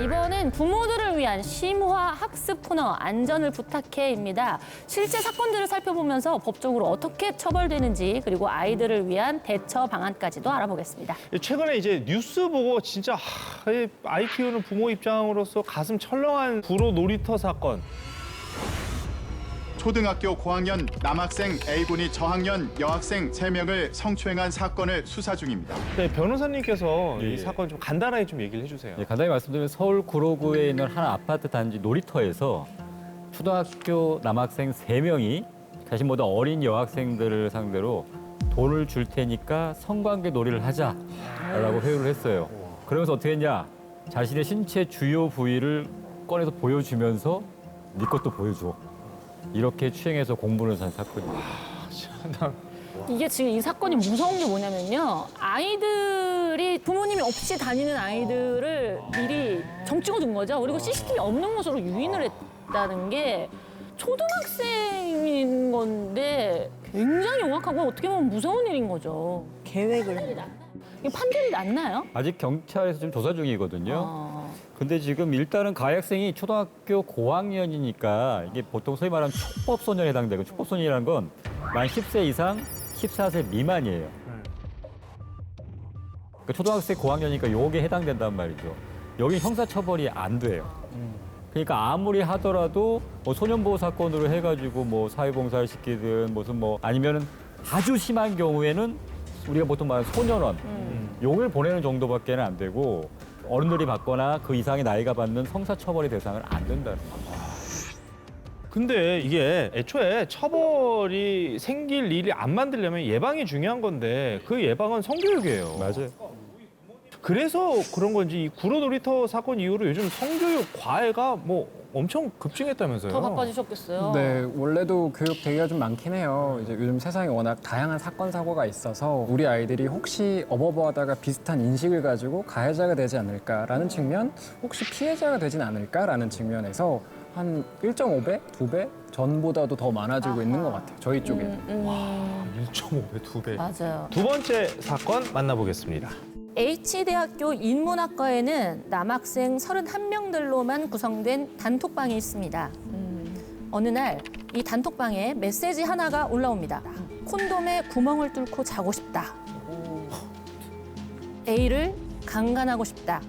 이번엔 부모들을 위한 심화 학습 코너 안전을 부탁해입니다. 실제 사건들을 살펴보면서 법적으로 어떻게 처벌되는지 그리고 아이들을 위한 대처 방안까지도 알아보겠습니다. 최근에 이제 뉴스 보고 진짜 아이 키우는 부모 입장으로서 가슴 철렁한 불호 놀이터 사건. 초등학교 고학년 남학생 A군이 저학년 여학생 3명을 성추행한 사건을 수사 중입니다. 네, 변호사님께서 예, 이 예. 사건 좀 간단하게 좀 얘기를 해주세요. 예, 간단히 말씀드리면 서울 구로구에 있는 한 아파트 단지 놀이터에서 초등학교 남학생 3명이 자신보다 어린 여학생들을 상대로 돈을 줄 테니까 성관계 놀이를 하자라고 회유를 했어요. 그러면서 어떻게 했냐? 자신의 신체 주요 부위를 꺼내서 보여주면서 네 것도 보여줘. 이렇게 추행해서 공분을 산 사건입니다. 이게 지금 이 사건이 무서운 게 뭐냐면요. 아이들이 부모님이 없이 다니는 아이들을 미리 점 찍어둔 거죠. 그리고 CCTV 없는 곳으로 유인을 했다는 게 초등학생인 건데 굉장히 영악하고 어떻게 보면 무서운 일인 거죠. 계획을. 이게 판결이 났나요? 아직 경찰에서 지금 조사 중이거든요. 근데 지금 일단은 가해 학생이 초등학교 고학년이니까 이게 보통 소위 말하는 촉법소년에 해당되고 촉법소년이라는 건 만 10세 이상 14세 미만이에요. 그러니까 초등학생 고학년이니까 요게 해당된단 말이죠. 여기 형사처벌이 안 돼요. 그러니까 아무리 하더라도 뭐 소년보호 사건으로 해가지고 뭐 사회봉사를 시키든 무슨 뭐 아니면은 아주 심한 경우에는 우리가 보통 말하는 소년원 용을 보내는 정도밖에는 안 되고 어른들이 받거나 그 이상의 나이가 받는 형사처벌의 대상은 안 된다는 거죠. 근데 이게 애초에 처벌이 생길 일이 안 만들려면 예방이 중요한 건데 그 예방은 성교육이에요. 맞아요. 그래서 그런 건지 이 구로 놀이터 사건 이후로 요즘 성교육 과외가 뭐 엄청 급증했다면서요. 더 바빠지셨겠어요. 네, 원래도 교육 대기가 좀 많긴 해요. 이제 요즘 세상에 워낙 다양한 사건 사고가 있어서 우리 아이들이 혹시 어버버하다가 비슷한 인식을 가지고 가해자가 되지 않을까라는 측면, 혹시 피해자가 되진 않을까라는 측면에서 한 1.5배, 2배 전보다도 더 많아지고 있는 것 같아요. 저희 쪽에. 1.5배, 2배. 맞아요. 두 번째 사건 만나보겠습니다. H대학교 인문학과에는 남학생 31명들로만 구성된 단톡방이 있습니다. 어느 날 이 단톡방에 메시지 하나가 올라옵니다. 콘돔에 구멍을 뚫고 자고 싶다. A를 강간하고 싶다.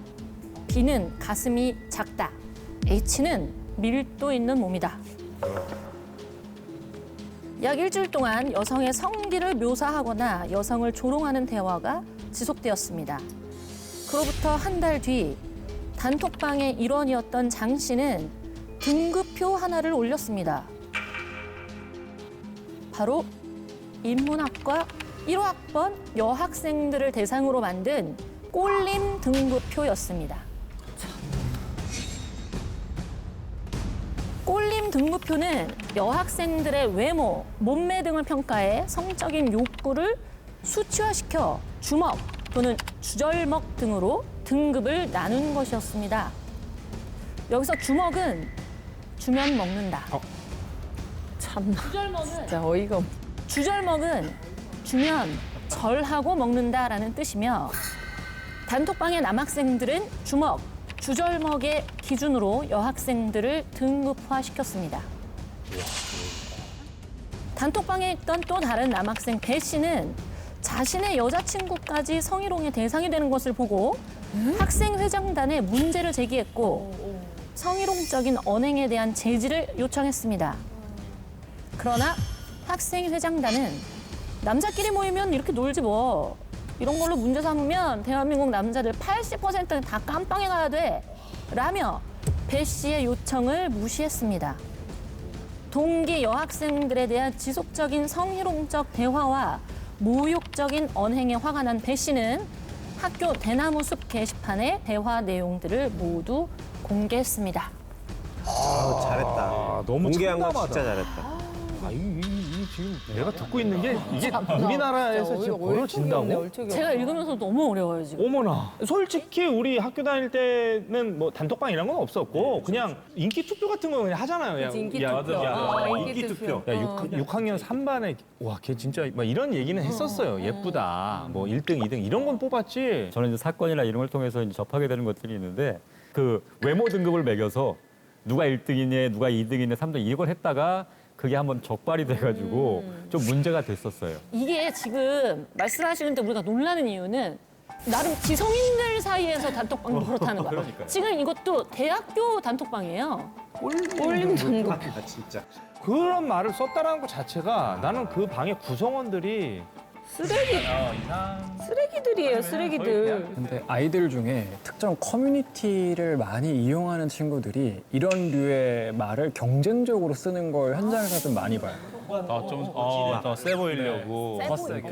B는 가슴이 작다. H는 밀도 있는 몸이다. 약 일주일 동안 여성의 성기를 묘사하거나 여성을 조롱하는 대화가 지속되었습니다. 그로부터 한 달 뒤 단톡방의 일원이었던 장 씨는 등급표 하나를 올렸습니다. 바로 인문학과 1호학번 여학생들을 대상으로 만든 꼴림 등급표였습니다. 꼴림 등급표는 여학생들의 외모, 몸매 등을 평가해 성적인 욕구를 수치화시켜 주먹 또는 주절먹 등으로 등급을 나눈 것이었습니다. 여기서 주먹은 주면 먹는다. 참나. 주절먹은 진짜 어이가 없. 주절먹은 주면 절하고 먹는다라는 뜻이며 단톡방의 남학생들은 주먹, 주절먹의 기준으로 여학생들을 등급화시켰습니다. 단톡방에 있던 또 다른 남학생 배 씨는 자신의 여자친구까지 성희롱의 대상이 되는 것을 보고 학생회장단에 문제를 제기했고 성희롱적인 언행에 대한 제지를 요청했습니다. 그러나 학생회장단은 남자끼리 모이면 이렇게 놀지 뭐. 이런 걸로 문제 삼으면 대한민국 남자들 80%는 다 깜빵에 가야 돼. 라며 배 씨의 요청을 무시했습니다. 동기 여학생들에 대한 지속적인 성희롱적 대화와 모욕적인 언행에 화가 난 배 씨는 학교 대나무 숲 게시판에 대화 내용들을 모두 공개했습니다. 잘했다. 너무 공개한 거 참담하다. 진짜 잘했다. 이 지금 내가 듣고 있는 게 이게 우리나라에서 지금 벌어진다고? 제가 읽으면서 너무 어려워요, 지금. 어머나. 솔직히 우리 학교 다닐 때는 뭐 단톡방 이런 건 없었고 그냥 인기 투표 같은 거 그냥 하잖아요. 그냥. 인기 야, 투표. 야, 인기 투표. 야, 6학년 3반에 와, 걔 진짜 막 이런 얘기는 했었어요. 예쁘다. 뭐 1등, 2등 이런 건 뽑았지. 저는 이제 사건이나 이런 걸 통해서 이제 접하게 되는 것들이 있는데 그 외모 등급을 매겨서 누가 1등이네, 누가 2등이네, 3등 이걸 했다가 그게 한번 적발이 돼가지고 좀 문제가 됐었어요. 이게 지금 말씀하시는데 우리가 놀라는 이유는 나름 지성인들 사이에서 단톡방도 그렇다는 거야. 그러니까요. 지금 이것도 대학교 단톡방이에요. 올림 전국. 그런 말을 썼다라는 것 자체가 나는 그 방의 구성원들이 쓰레기들이에요, 쓰레기들. 근데 아이들 중에 특정 커뮤니티를 많이 이용하는 친구들이 이런 류의 말을 경쟁적으로 쓰는 걸 현장에서 좀 많이 봐요. 더세 보이려고.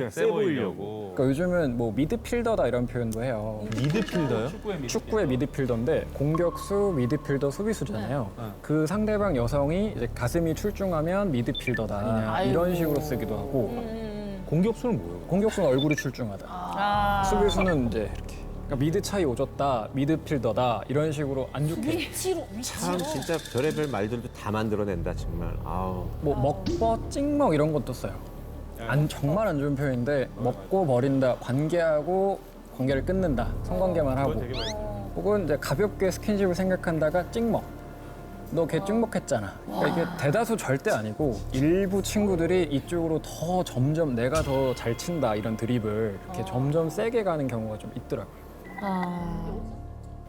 세 보이려고. 그러니까 요즘은 뭐 미드필더다 이런 표현도 해요. 미드필더요? 축구의 미드필더인데 공격수, 미드필더, 수비수잖아요. 그 상대방 여성이 이제 가슴이 출중하면 미드필더다 이런 식으로 쓰기도 하고 공격수는 뭐예요? 공격수는 얼굴이 출중하다. 수비수는 이제 이렇게 그러니까 미드 차이 오졌다, 미드필더다 이런 식으로 안 좋게 위치로. 참 진짜 별의별 말들도 다 만들어낸다 정말. 아우. 뭐 먹버, 찍먹 이런 것도 써요. 정말 안 좋은 표현인데 먹고 버린다, 관계하고 관계를 끊는다, 성관계만 하고 혹은 이제 가볍게 스킨십을 생각한다가 찍먹. 너 걔 찍먹했잖아. 그러니까 이게 대다수 절대 아니고 일부 친구들이 이쪽으로 더 점점 내가 더 잘 친다 이런 드립을 이렇게 점점 세게 가는 경우가 좀 있더라고요.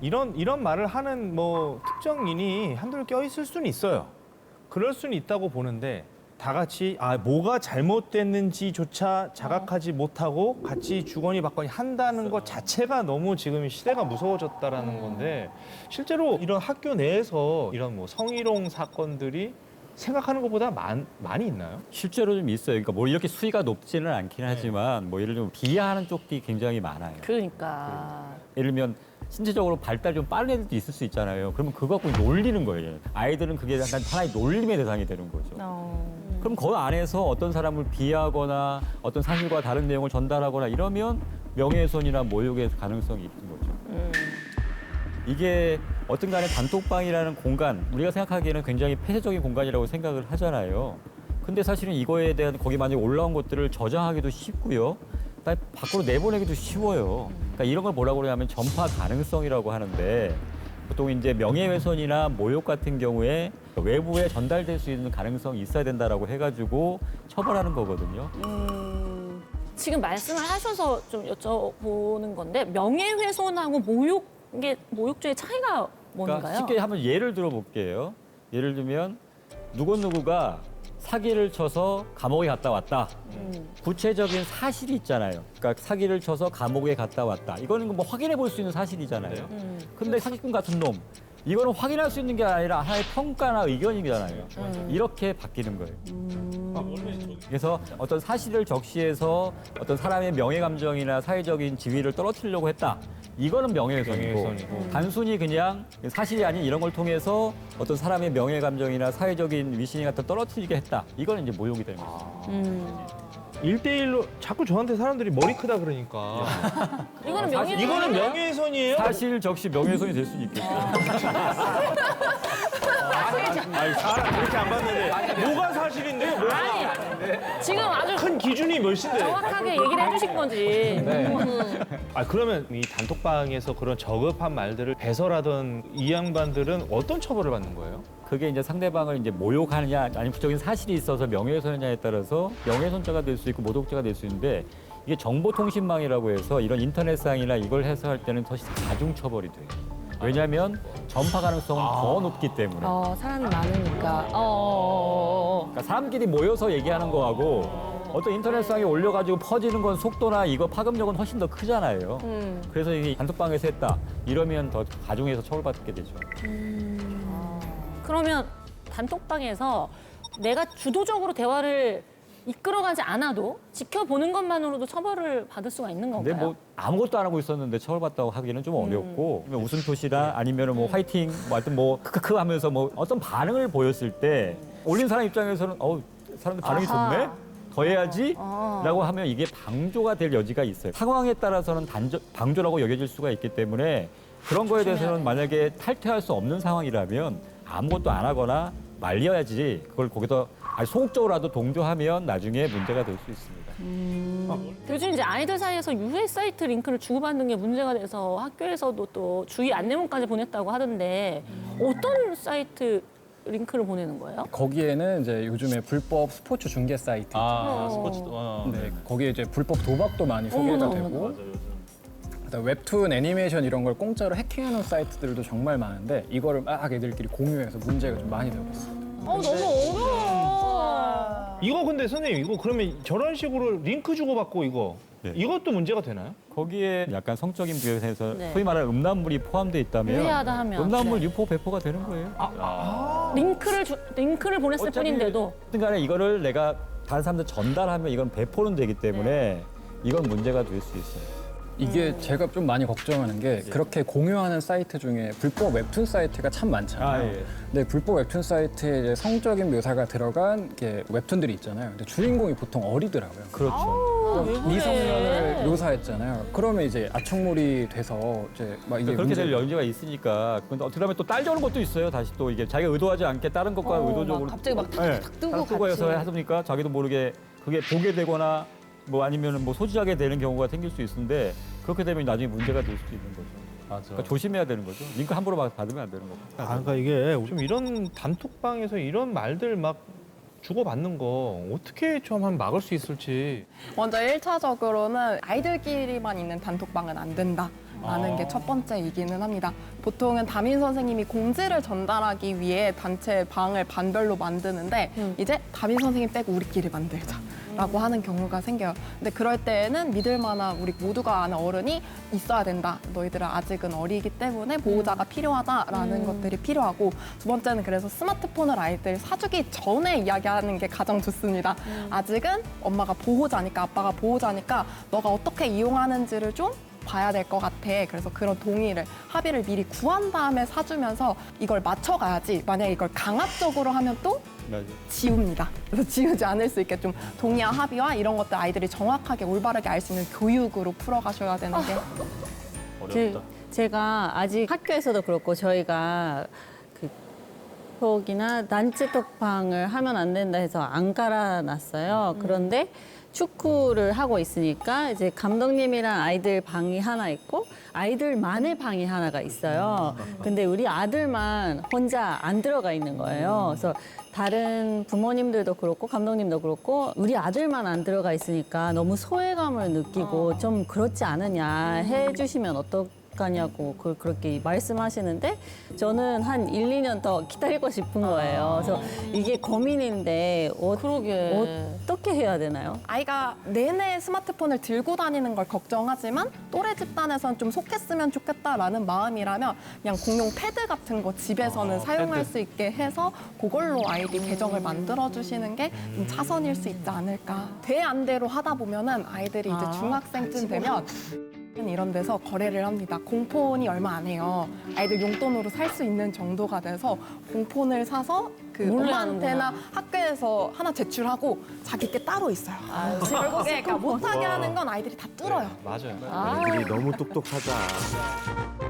이런 말을 하는 뭐 특정인이 한둘 껴 있을 수는 있어요. 그럴 수는 있다고 보는데 다 같이 뭐가 잘못됐는지조차 자각하지 못하고 같이 주거니 받거니 한다는 것 자체가 너무 지금 시대가 무서워졌다라는 건데 실제로 이런 학교 내에서 이런 뭐 성희롱 사건들이 생각하는 것보다 많이 있나요? 실제로 좀 있어요. 그러니까 뭐 이렇게 수위가 높지는 않긴 하지만 뭐 예를 들면 비하하는 쪽이 굉장히 많아요. 그러니까. 예를 들면 신체적으로 발달 좀 빠른 애들도 있을 수 있잖아요. 그러면 그거 갖고 놀리는 거예요. 아이들은 그게 약간 하나의 놀림의 대상이 되는 거죠. 그럼 그 안에서 어떤 사람을 비하하거나 어떤 사실과 다른 내용을 전달하거나 이러면 명예훼손이나 모욕의 가능성이 있는 거죠. 이게 어떤 간에 단톡방이라는 공간, 우리가 생각하기에는 굉장히 폐쇄적인 공간이라고 생각을 하잖아요. 근데 사실은 이거에 대한 거기 만약에 올라온 것들을 저장하기도 쉽고요. 밖으로 내보내기도 쉬워요. 그러니까 이런 걸 뭐라고 그러냐면 전파 가능성이라고 하는데 보통 이제 명예훼손이나 모욕 같은 경우에 외부에 전달될 수 있는 가능성이 있어야 된다라고 해가지고 처벌하는 거거든요. 지금 말씀을 하셔서 좀 여쭤보는 건데 명예훼손하고 모욕죄의 차이가 뭔가요? 그러니까 쉽게 한번 예를 들어볼게요. 예를 들면 누구누구가 사기를 쳐서 감옥에 갔다 왔다. 구체적인 사실이 있잖아요. 그러니까 사기를 쳐서 감옥에 갔다 왔다. 이거는 뭐 확인해 볼 수 있는 사실이잖아요. 근데 사기꾼 같은 놈, 이거는 확인할 수 있는 게 아니라 하나의 평가나 의견이잖아요. 이렇게 바뀌는 거예요. 그래서 어떤 사실을 적시해서 어떤 사람의 명예 감정이나 사회적인 지위를 떨어뜨리려고 했다. 이거는 명예훼손이고 단순히 그냥 사실이 아닌 이런 걸 통해서 어떤 사람의 명예 감정이나 사회적인 위신이 갖다 떨어뜨리게 했다. 이거는 이제 모욕이 되는 거죠. 1대1로 자꾸 저한테 사람들이 머리 크다 그러니까 이거는 명예훼손. 이거는 명예훼손이에요? 사실 적시 명예훼손이 될 수는 있겠죠. 아니 사람 그렇게 안 봤는데 뭐가 사실인데? 아니, 지금 아주 큰 기준이 몇인데? 정확하게 얘기를 해주신 거지. 그러면 이 단톡방에서 그런 저급한 말들을 배설하던 이 양반들은 어떤 처벌을 받는 거예요? 그게 이제 상대방을 이제 모욕하느냐 아니면 구체적인 사실이 있어서 명예훼손이냐에 따라서 명예훼손죄가 될 수 있고 모독죄가 될 수 있는데 이게 정보통신망이라고 해서 이런 인터넷상이나 이걸 해석할 때는 더 가중 처벌이 돼요. 왜냐하면 전파 가능성은 더 높기 때문에. 사람이 많으니까. 그러니까 사람끼리 모여서 얘기하는 거하고 어떤 인터넷상에 올려가지고 퍼지는 건 속도나 이거 파급력은 훨씬 더 크잖아요. 그래서 이게 단톡방에서 했다. 이러면 더 가중해서 처벌받게 되죠. 그러면 단톡방에서 내가 주도적으로 대화를 이끌어가지 않아도 지켜보는 것만으로도 처벌을 받을 수가 있는 건가요? 근데 뭐 아무것도 안 하고 있었는데 처벌받다고 하기는 좀 어렵고 웃음 표시나 아니면 뭐 화이팅 뭐 하여튼 뭐 크크크 하면서 뭐 어떤 반응을 보였을 때 올린 사람 입장에서는 사람들 반응이 아하. 좋네? 더 해야지? 라고 하면 이게 방조가 될 여지가 있어요. 상황에 따라서는 방조라고 여겨질 수가 있기 때문에 그런 거에 대해서는 만약에 탈퇴할 수 없는 상황이라면 아무것도 안 하거나 말려야지 그걸 거기서 소극적으로라도 동조하면 나중에 문제가 될 수 있습니다. 요즘 이제 아이들 사이에서 유해 사이트 링크를 주고받는 게 문제가 돼서 학교에서도 또 주의 안내문까지 보냈다고 하던데 어떤 사이트 링크를 보내는 거예요? 거기에는 이제 요즘에 불법 스포츠 중계 사이트 스포츠. 네, 거기에 이제 불법 도박도 많이 소개가 되고 그다음 웹툰, 애니메이션 이런 걸 공짜로 해킹하는 사이트들도 정말 많은데 이거를 막 애들끼리 공유해서 문제가 좀 많이 되고 있어요. 너무 어려워. 이거 근데 선생님 이거 그러면 저런 식으로 링크 주고받고 이것도 문제가 되나요? 거기에 약간 성적인 부분에서 네. 소위 말하는 음란물이 포함돼 있다면 유해하다 하면. 음란물 네. 유포 배포가 되는 거예요. 링크를 보냈을 뿐인데도 어쨌든간에 이거를 내가 다른 사람들 전달하면 이건 배포는 되기 때문에 이건 문제가 될 수 있어요. 이게 제가 좀 많이 걱정하는 게 그렇게 공유하는 사이트 중에 불법 웹툰 사이트가 참 많잖아요. 근데 불법 웹툰 사이트에 이제 성적인 묘사가 들어간 게 웹툰들이 있잖아요. 근데 주인공이 보통 어리더라고요. 그렇죠. 미성년을 묘사했잖아요. 그러면 이제 아청물이 돼서 이제 막 이게 그렇게 될 문제가 여지가 있으니까. 근데 어떻게 보면 또 딸려오는 것도 있어요. 다시 또 이게 자기가 의도하지 않게 다른 것과 의도적으로 갑자기 막 탁탁탁 뜨고 뜨고 해서 같이. 하니까 자기도 모르게 그게 보게 되거나 뭐 아니면 뭐 소지하게 되는 경우가 생길 수 있는데 그렇게 되면 나중에 문제가 될 수도 있는 거죠. 맞아. 그러니까 조심해야 되는 거죠. 링크 함부로 받으면 안 되는 거고. 그러니까 이게 좀 이런 단톡방에서 이런 말들 막 주고받는 거 어떻게 좀 한번 막을 수 있을지. 먼저 1차적으로는 아이들끼리만 있는 단톡방은 안 된다라는 게 첫 번째이기는 합니다. 보통은 담임 선생님이 공지를 전달하기 위해 단체 방을 반별로 만드는데 이제 담임 선생님 빼고 우리끼리 만들자라고 하는 경우가 생겨요. 근데 그럴 때에는 믿을 만한 우리 모두가 아는 어른이 있어야 된다. 너희들은 아직은 어리기 때문에 보호자가 필요하다라는 것들이 필요하고 두 번째는 그래서 스마트폰을 아이들 사주기 전에 이야기하는 게 가장 좋습니다. 아직은 엄마가 보호자니까 아빠가 보호자니까 너가 어떻게 이용하는지를 좀 봐야 될 것 같아. 그래서 그런 동의를, 합의를 미리 구한 다음에 사주면서 이걸 맞춰가야지. 만약에 이걸 강압적으로 하면 또 맞아요. 지웁니다. 그래서 지우지 않을 수 있게 좀 동의와 합의와 이런 것들 아이들이 정확하게 올바르게 알 수 있는 교육으로 풀어가셔야 되는 게 제가 아직 학교에서도 그렇고 저희가 그 톡이나 단체톡방을 하면 안 된다 해서 안 깔아놨어요. 그런데 축구를 하고 있으니까 이제 감독님이랑 아이들 방이 하나 있고 아이들만의 방이 하나가 있어요. 근데 우리 아들만 혼자 안 들어가 있는 거예요. 그래서 다른 부모님들도 그렇고 감독님도 그렇고 우리 아들만 안 들어가 있으니까 너무 소외감을 느끼고 좀 그렇지 않으냐 해주시면 어떡하냐고 그렇게 말씀하시는데 저는 한 1, 2년 더 기다리고 싶은 거예요. 그래서 이게 고민인데 어떻게 해야 되나요? 아이가 내내 스마트폰을 들고 다니는 걸 걱정하지만 또래 집단에선 좀 속했으면 좋겠다라는 마음이라면 그냥 공용 패드 같은 거 집에서는 사용할 수 있게 해서 그걸로 아이디 계정을 만들어주시는 게 좀 차선일 수 있지 않을까. 돼 안 돼로 하다 보면은 아이들이 이제 중학생쯤 되면 이런 데서 거래를 합니다. 공폰이 얼마 안 해요. 아이들 용돈으로 살 수 있는 정도가 돼서 공폰을 사서 그 몰래 엄마한테나 학교에서 하나 제출하고 자기 게 따로 있어요. 결국에 그러니까 못하게 하는 건 아이들이 다 뚫어요. 맞아요. 애들이 너무 똑똑하다.